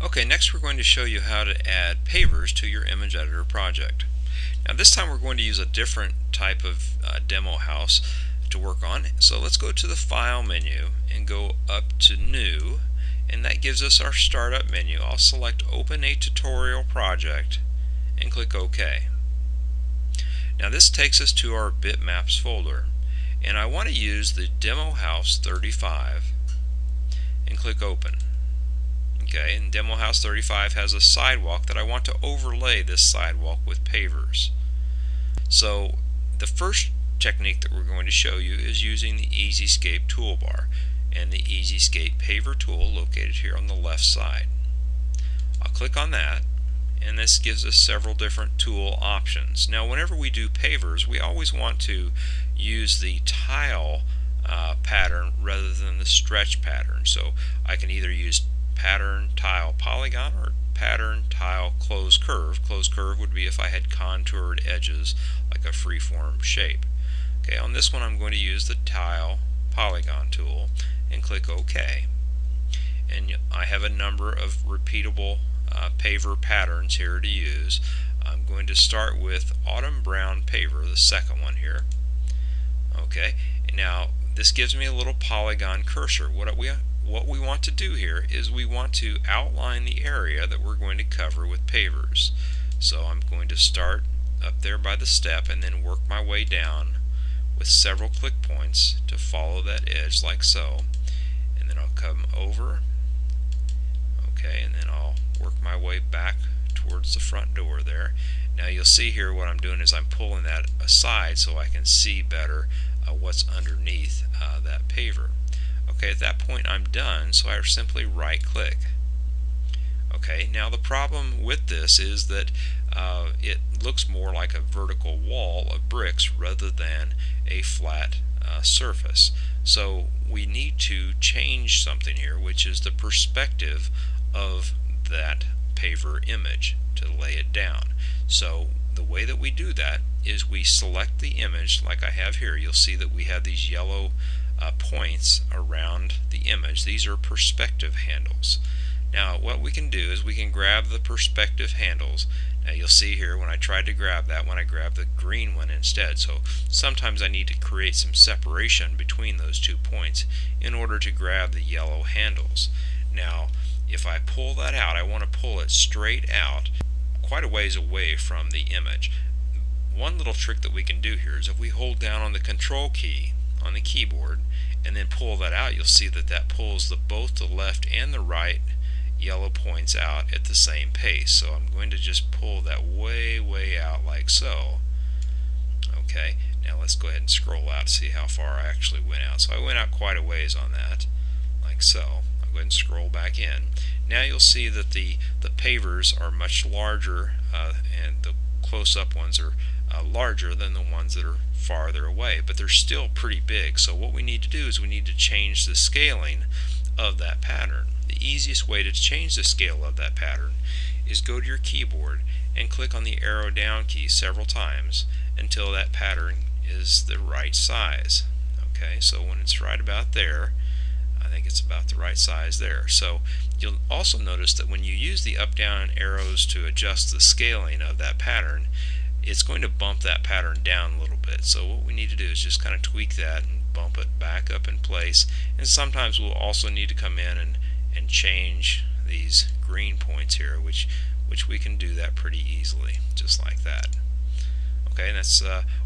Okay, next we're going to show you how to add pavers to your image editor project. Now this time we're going to use a different type of demo house to work on. So let's go to the File menu and go up to New, and that gives us our Startup menu. I'll select Open a Tutorial Project and click OK. Now this takes us to our bitmaps folder, and I want to use the Demo House 35 and click Open. Okay, and Demo House 35 has a sidewalk that I want to overlay this sidewalk with pavers. So the first technique that we're going to show you is using the Scape toolbar and the Scape paver tool located here on the left side. I'll click on that, and this gives us several different tool options. Now whenever we do pavers, we always want to use the tile pattern rather than the stretch pattern. So I can either use pattern tile polygon or pattern tile closed curve. Closed curve would be if I had contoured edges like a freeform shape. Okay, on this one I'm going to use the tile polygon tool and click OK. And I have a number of repeatable paver patterns here to use. I'm going to start with Autumn Brown Paver, the second one here. Okay, now this gives me a little polygon cursor. What we want to do here is we want to outline the area that we're going to cover with pavers. So I'm going to start up there by the step and then work my way down with several click points to follow that edge like so. And then I'll come over. Okay, and then I'll work my way back towards the front door there. Now you'll see here what I'm doing is I'm pulling that aside so I can see better what's underneath that paver. Okay, at that point I'm done, so I simply right click. Okay, now the problem with this is that it looks more like a vertical wall of bricks rather than a flat surface. So we need to change something here, which is the perspective of that paver image to lay it down. So the way that we do that is we select the image like I have here. You'll see that we have these yellow points around the image. These are perspective handles. Now what we can do is we can grab the perspective handles. Now you'll see here when I tried to grab that one, I grabbed the green one instead. So sometimes I need to create some separation between those 2 points in order to grab the yellow handles. Now if I pull that out, I want to pull it straight out quite a ways away from the image. One little trick that we can do here is if we hold down on the Control key on the keyboard and then pull that out, you'll see that that pulls both the left and the right yellow points out at the same pace. So I'm going to just pull that way out like so. Okay, now let's go ahead and scroll out to see how far I actually went out. So I went out quite a ways on that, like so. I'll go ahead and scroll back in. Now you'll see that the pavers are much larger and the close-up ones are larger than the ones that are farther away, but they're still pretty big. So what we need to do is we need to change the scaling of that pattern. The easiest way to change the scale of that pattern is go to your keyboard and click on the arrow down key several times until that pattern is the right size. Okay, so when it's right about there, I think it's about the right size there. So you'll also notice that when you use the up-down arrows to adjust the scaling of that pattern, it's going to bump that pattern down a little bit. So what we need to do is just kind of tweak that and bump it back up in place. And sometimes we'll also need to come in and change these green points here, which we can do that pretty easily, just like that. Okay, and that's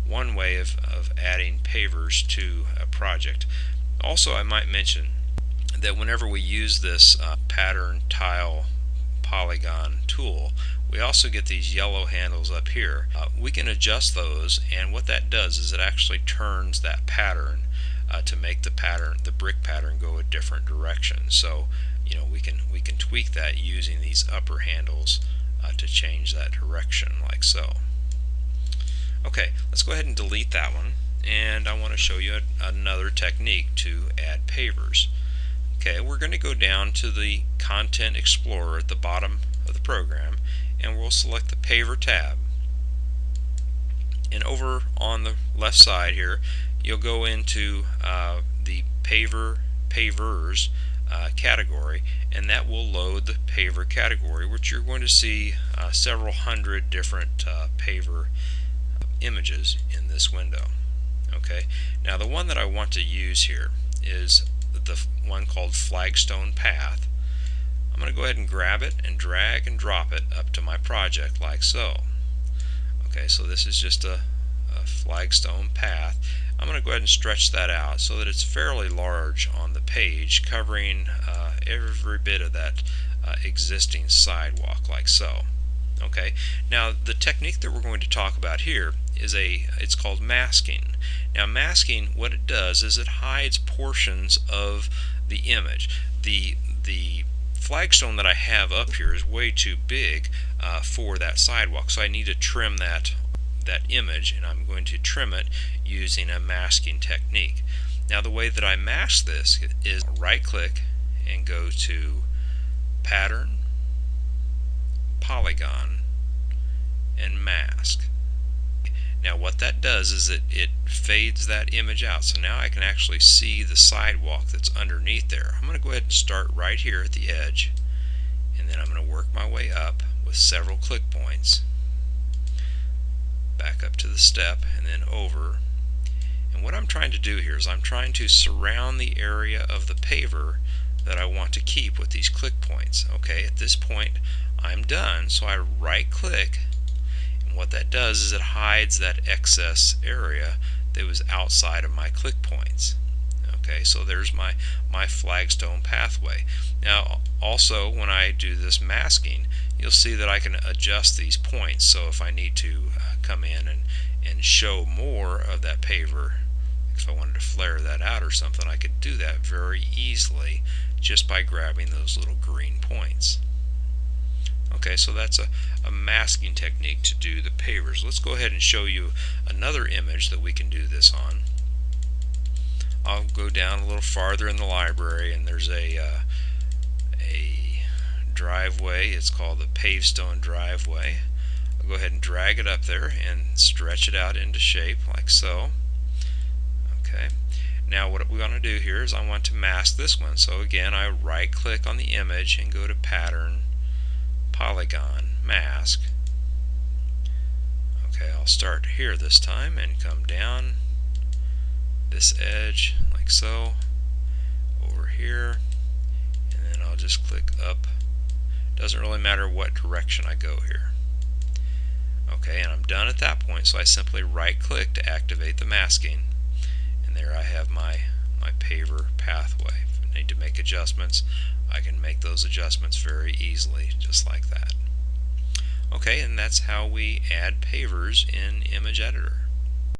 one way of adding pavers to a project. Also, I might mention that whenever we use this pattern tile polygon tool, we also get these yellow handles up here. We can adjust those, and what that does is it actually turns that pattern to make the brick pattern go a different direction. So you know, we can tweak that using these upper handles to change that direction like so. Okay, let's go ahead and delete that one, and I want to show you another technique to add pavers. Okay, we're going to go down to the Content Explorer at the bottom of the program, and we'll select the Paver tab. And over on the left side here, you'll go into the Pavers category, and that will load the paver category, which you're going to see several hundred different paver images in this window. Okay, now the one that I want to use here is the one called Flagstone Path. I'm going to go ahead and grab it and drag and drop it up to my project like so. Okay, so this is just a flagstone path. I'm going to go ahead and stretch that out so that it's fairly large on the page, covering every bit of that existing sidewalk like so. Okay, now the technique that we're going to talk about here is it's called masking. Now masking, what it does is it hides portions of the image. The flagstone that I have up here is way too big for that sidewalk, so I need to trim that image, and I'm going to trim it using a masking technique. Now the way that I mask this is right click and go to Pattern, Polygon, and Mask. Now what that does is it fades that image out, so now I can actually see the sidewalk that's underneath there. I'm going to go ahead and start right here at the edge, and then I'm going to work my way up with several click points, back up to the step, and then over. And what I'm trying to do here is I'm trying to surround the area of the paver that I want to keep with these click points. Okay, at this point I'm done, so I right click, and what that does is it hides that excess area that was outside of my click points. Okay, so there's my flagstone pathway. Now also when I do this masking, you'll see that I can adjust these points, so if I need to come in and show more of that paver, if I wanted to flare that out or something, I could do that very easily just by grabbing those little green points. Okay, so that's a masking technique to do the pavers. Let's go ahead and show you another image that we can do this on. I'll go down a little farther in the library, and there's a driveway. It's called the Pavestone driveway. I'll go ahead and drag it up there and stretch it out into shape like so. Okay, now what we want to do here is I want to mask this one. So again, I right click on the image and go to Pattern, Polygon, Mask. Okay, I'll start here this time and come down this edge like so, over here, and then I'll just click up. Doesn't really matter what direction I go here. Okay, and I'm done at that point, so I simply right click to activate the masking, and there I have my paver pathway. If I need to make adjustments, I can make those adjustments very easily, just like that. Okay, and that's how we add pavers in Image Editor.